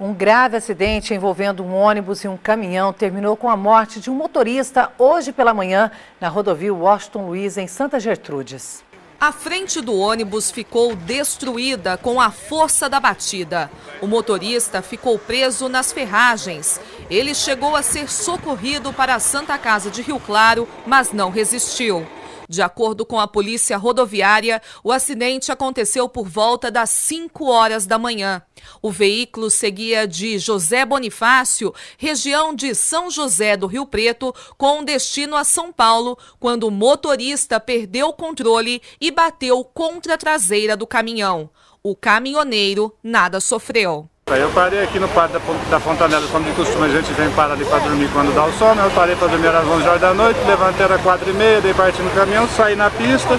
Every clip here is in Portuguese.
Um grave acidente envolvendo um ônibus e um caminhão terminou com a morte de um motorista hoje pela manhã na rodovia Washington Luiz, em Santa Gertrudes. A frente do ônibus ficou destruída com a força da batida. O motorista ficou preso nas ferragens. Ele chegou a ser socorrido para a Santa Casa de Rio Claro, mas não resistiu. De acordo com a polícia rodoviária, o acidente aconteceu por volta das 5 horas da manhã. O veículo seguia de José Bonifácio, região de São José do Rio Preto, com destino a São Paulo, quando o motorista perdeu o controle e bateu contra a traseira do caminhão. O caminhoneiro nada sofreu. Eu parei aqui no Parque da Fontanela, como de costume a gente vem parar ali para dormir quando dá o sono. Eu parei para dormir às 11 horas da noite, levantei às 4h30, dei partir no caminhão, saí na pista,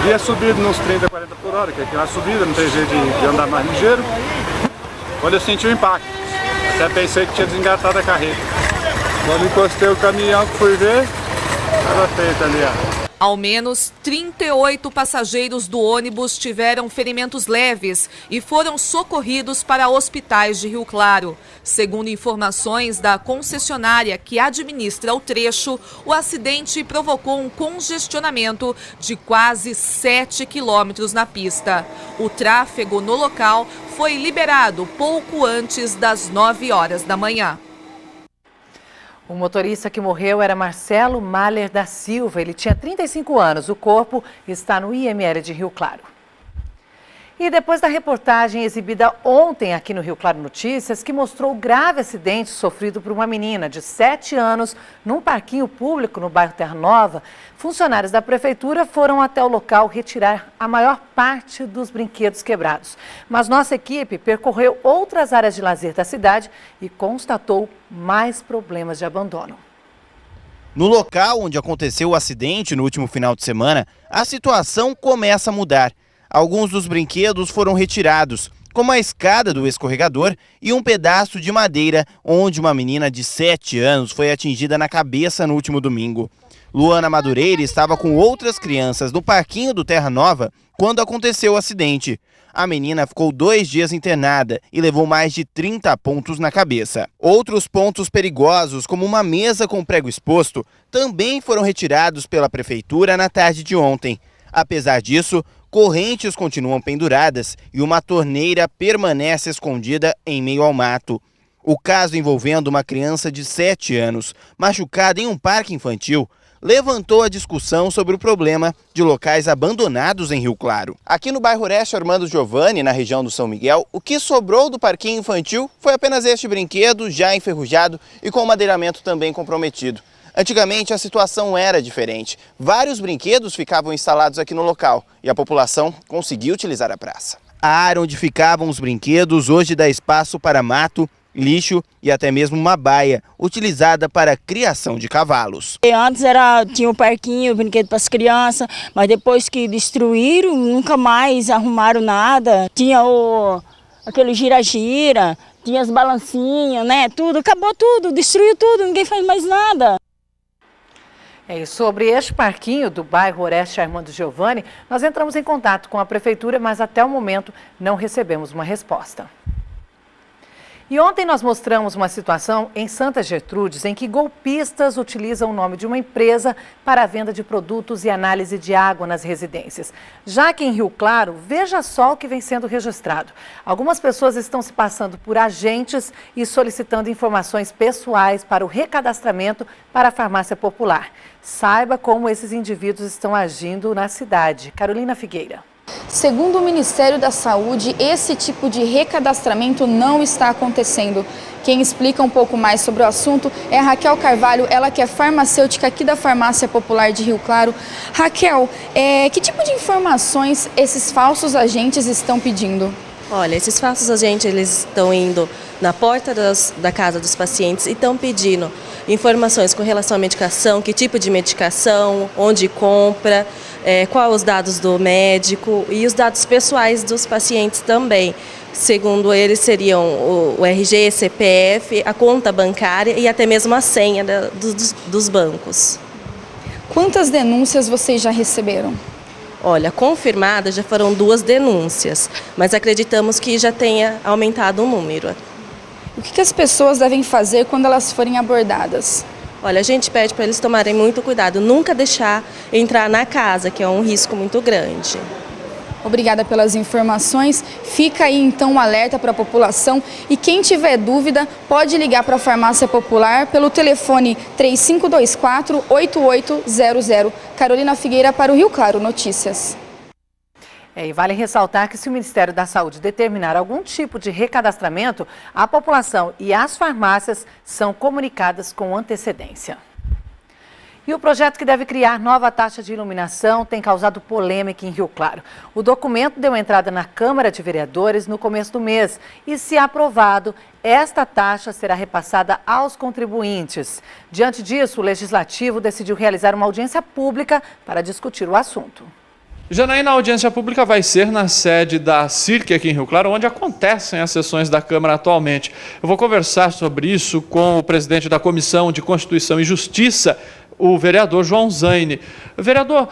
via subido nos 30, 40 por hora, que aqui é uma subida, não tem jeito de andar mais ligeiro. Quando eu senti o impacto, até pensei que tinha desengatado a carreta. Quando encostei o caminhão que fui ver, estava feito ali, ó. Ao menos 38 passageiros do ônibus tiveram ferimentos leves e foram socorridos para hospitais de Rio Claro. Segundo informações da concessionária que administra o trecho, o acidente provocou um congestionamento de quase 7 quilômetros na pista. O tráfego no local foi liberado pouco antes das 9 horas da manhã. O motorista que morreu era Marcelo Mahler da Silva. Ele tinha 35 anos. O corpo está no IML de Rio Claro. E depois da reportagem exibida ontem aqui no Rio Claro Notícias, que mostrou o grave acidente sofrido por uma menina de 7 anos num parquinho público no bairro Terra Nova, funcionários da prefeitura foram até o local retirar a maior parte dos brinquedos quebrados. Mas nossa equipe percorreu outras áreas de lazer da cidade e constatou mais problemas de abandono. No local onde aconteceu o acidente no último final de semana, a situação começa a mudar. Alguns dos brinquedos foram retirados, como a escada do escorregador e um pedaço de madeira onde uma menina de 7 anos foi atingida na cabeça no último domingo. Luana Madureira estava com outras crianças no parquinho do Terra Nova quando aconteceu o acidente. A menina ficou 2 dias internada e levou mais de 30 pontos na cabeça. Outros pontos perigosos, como uma mesa com prego exposto, também foram retirados pela prefeitura na tarde de ontem. Apesar disso, correntes continuam penduradas e uma torneira permanece escondida em meio ao mato. O caso envolvendo uma criança de 7 anos, machucada em um parque infantil, levantou a discussão sobre o problema de locais abandonados em Rio Claro. Aqui no bairro Orestes Armando Giovanni, na região do São Miguel, o que sobrou do parquinho infantil foi apenas este brinquedo já enferrujado e com o madeiramento também comprometido. Antigamente a situação era diferente. Vários brinquedos ficavam instalados aqui no local e a população conseguia utilizar a praça. A área onde ficavam os brinquedos hoje dá espaço para mato, lixo e até mesmo uma baia utilizada para a criação de cavalos. Antes tinha um parquinho, brinquedo para as crianças, mas depois que destruíram, nunca mais arrumaram nada. Tinha aquele gira-gira, tinha as balancinhas, né? Tudo, acabou tudo, destruiu tudo, ninguém faz mais nada. E sobre este parquinho do bairro Orestes Armando Giovanni, nós entramos em contato com a prefeitura, mas até o momento não recebemos uma resposta. E ontem nós mostramos uma situação em Santa Gertrudes em que golpistas utilizam o nome de uma empresa para a venda de produtos e análise de água nas residências. Já que em Rio Claro, veja só o que vem sendo registrado. Algumas pessoas estão se passando por agentes e solicitando informações pessoais para o recadastramento para a farmácia popular. Saiba como esses indivíduos estão agindo na cidade. Carolina Figueira. Segundo o Ministério da Saúde, esse tipo de recadastramento não está acontecendo. Quem explica um pouco mais sobre o assunto é a Raquel Carvalho, ela que é farmacêutica aqui da Farmácia Popular de Rio Claro. Raquel, que tipo de informações esses falsos agentes estão pedindo? Olha, esses falsos agentes eles estão indo na porta da casa dos pacientes e estão pedindo informações com relação à medicação, que tipo de medicação, onde compra, quais os dados do médico e os dados pessoais dos pacientes também. Segundo eles, seriam o RG, CPF, a conta bancária e até mesmo a senha dos bancos. Quantas denúncias vocês já receberam? Olha, confirmadas já foram 2 denúncias, mas acreditamos que já tenha aumentado o número. O que as pessoas devem fazer quando elas forem abordadas? Olha, a gente pede para eles tomarem muito cuidado, nunca deixar entrar na casa, que é um risco muito grande. Obrigada pelas informações. Fica aí então um alerta para a população e quem tiver dúvida pode ligar para a Farmácia Popular pelo telefone 3524-8800. Carolina Figueira para o Rio Claro Notícias. E vale ressaltar que se o Ministério da Saúde determinar algum tipo de recadastramento, a população e as farmácias são comunicadas com antecedência. E o projeto que deve criar nova taxa de iluminação tem causado polêmica em Rio Claro. O documento deu entrada na Câmara de Vereadores no começo do mês e, se aprovado, esta taxa será repassada aos contribuintes. Diante disso, o Legislativo decidiu realizar uma audiência pública para discutir o assunto. Janaína, a audiência pública vai ser na sede da CIRC aqui em Rio Claro, onde acontecem as sessões da Câmara atualmente. Eu vou conversar sobre isso com o presidente da Comissão de Constituição e Justiça, o vereador João Zaine. Vereador,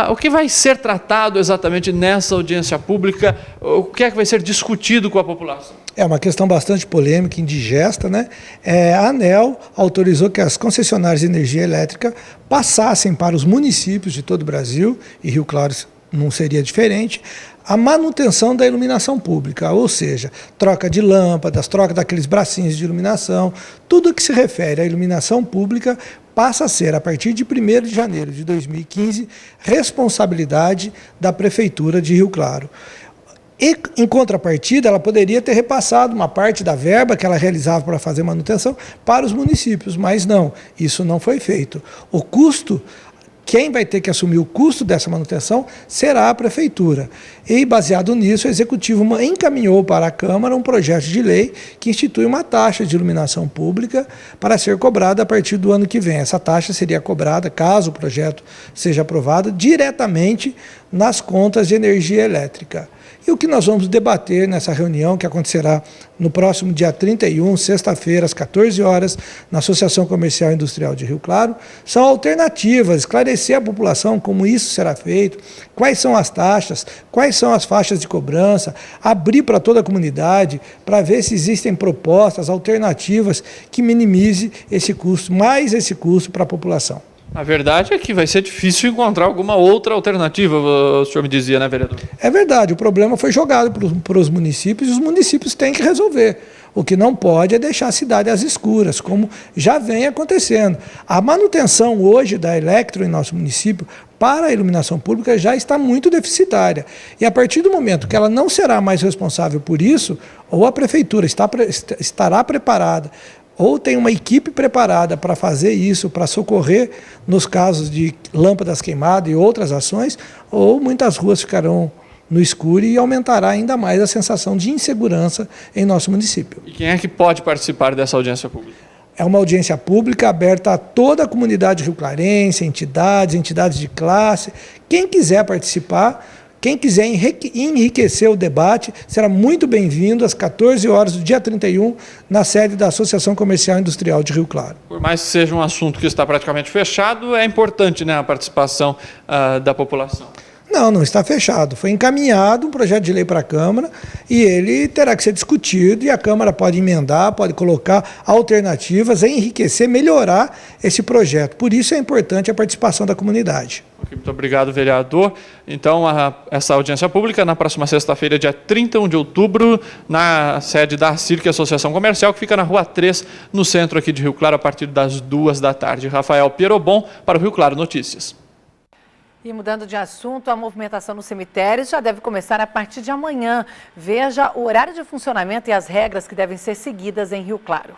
o que vai ser tratado exatamente nessa audiência pública? O que é que vai ser discutido com a população? É uma questão bastante polêmica, indigesta, né? A ANEEL autorizou que as concessionárias de energia elétrica passassem para os municípios de todo o Brasil, e Rio Claro não seria diferente, a manutenção da iluminação pública, ou seja, troca de lâmpadas, troca daqueles bracinhos de iluminação, tudo que se refere à iluminação pública passa a ser, a partir de 1º de janeiro de 2015, responsabilidade da Prefeitura de Rio Claro. E, em contrapartida, ela poderia ter repassado uma parte da verba que ela realizava para fazer manutenção para os municípios, mas não, isso não foi feito. O custo, quem vai ter que assumir o custo dessa manutenção será a Prefeitura. E, baseado nisso, o Executivo encaminhou para a Câmara um projeto de lei que institui uma taxa de iluminação pública para ser cobrada a partir do ano que vem. Essa taxa seria cobrada, caso o projeto seja aprovado, diretamente nas contas de energia elétrica. E o que nós vamos debater nessa reunião, que acontecerá no próximo dia 31, sexta-feira, às 14 horas, na Associação Comercial e Industrial de Rio Claro, são alternativas, esclarecer a população como isso será feito, quais são as taxas, quais são as faixas de cobrança, abrir para toda a comunidade, para ver se existem propostas, alternativas que minimize esse custo, mais esse custo para a população. A verdade é que vai ser difícil encontrar alguma outra alternativa, o senhor me dizia, né, vereador? É verdade, o problema foi jogado para os municípios e os municípios têm que resolver. O que não pode é deixar a cidade às escuras, como já vem acontecendo. A manutenção hoje da Electro em nosso município para a iluminação pública já está muito deficitária. E a partir do momento que ela não será mais responsável por isso, ou a Prefeitura estará preparada, ou tem uma equipe preparada para fazer isso, para socorrer nos casos de lâmpadas queimadas e outras ações, ou muitas ruas ficarão no escuro e aumentará ainda mais a sensação de insegurança em nosso município. E quem é que pode participar dessa audiência pública? É uma audiência pública aberta a toda a comunidade rioplarense, entidades de classe. Quem quiser participar, quem quiser enriquecer o debate, será muito bem-vindo às 14 horas do dia 31, na sede da Associação Comercial e Industrial de Rio Claro. Por mais que seja um assunto que está praticamente fechado, é importante, né, a participação da população. Não está fechado. Foi encaminhado um projeto de lei para a Câmara e ele terá que ser discutido e a Câmara pode emendar, pode colocar alternativas, enriquecer, melhorar esse projeto. Por isso é importante a participação da comunidade. Muito obrigado, vereador. Então, essa audiência pública na próxima sexta-feira, dia 31 de outubro, na sede da CIRC, Associação Comercial, que fica na Rua 3, no centro aqui de Rio Claro, a partir das 2 da tarde. Rafael Pierobon, para o Rio Claro Notícias. E mudando de assunto, a movimentação nos cemitérios já deve começar a partir de amanhã. Veja o horário de funcionamento e as regras que devem ser seguidas em Rio Claro.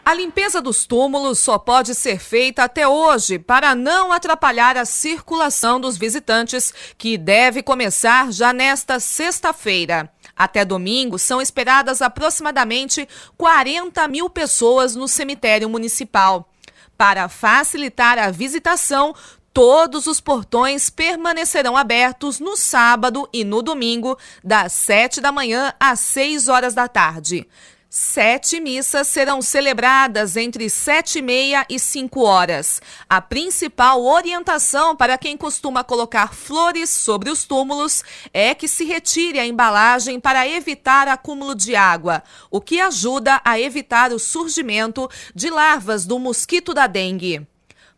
A limpeza dos túmulos só pode ser feita até hoje para não atrapalhar a circulação dos visitantes, que deve começar já nesta sexta-feira. Até domingo, são esperadas aproximadamente 40 mil pessoas no cemitério municipal. Para facilitar a visitação, todos os portões permanecerão abertos no sábado e no domingo, das 7 da manhã às 6 horas da tarde. 7 missas serão celebradas entre 7h30 e 5 horas. A principal orientação para quem costuma colocar flores sobre os túmulos é que se retire a embalagem para evitar acúmulo de água, o que ajuda a evitar o surgimento de larvas do mosquito da dengue.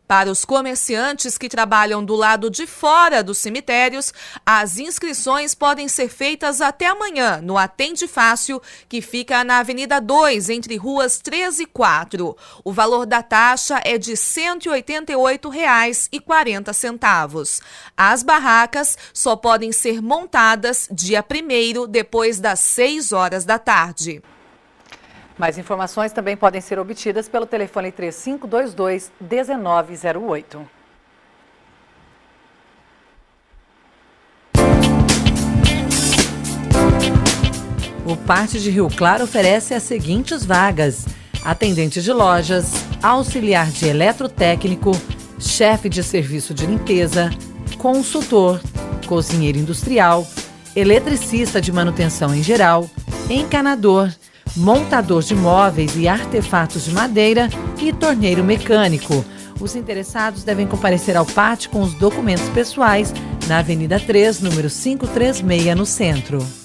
Para os comerciantes que trabalham do lado de fora dos cemitérios, as inscrições podem ser feitas até amanhã no Atende Fácil, que fica na Avenida 2, entre ruas 3 e 4. O valor da taxa é de R$ 188,40. As barracas só podem ser montadas dia 1º, depois das 6 horas da tarde. Mais informações também podem ser obtidas pelo telefone 3522-1908. O Parte de Rio Claro oferece as seguintes vagas: atendente de lojas, auxiliar de eletrotécnico, chefe de serviço de limpeza, consultor, cozinheiro industrial, eletricista de manutenção em geral, encanador, montador de móveis e artefatos de madeira e torneiro mecânico. Os interessados devem comparecer ao PAT com os documentos pessoais na Avenida 3, número 536, no centro.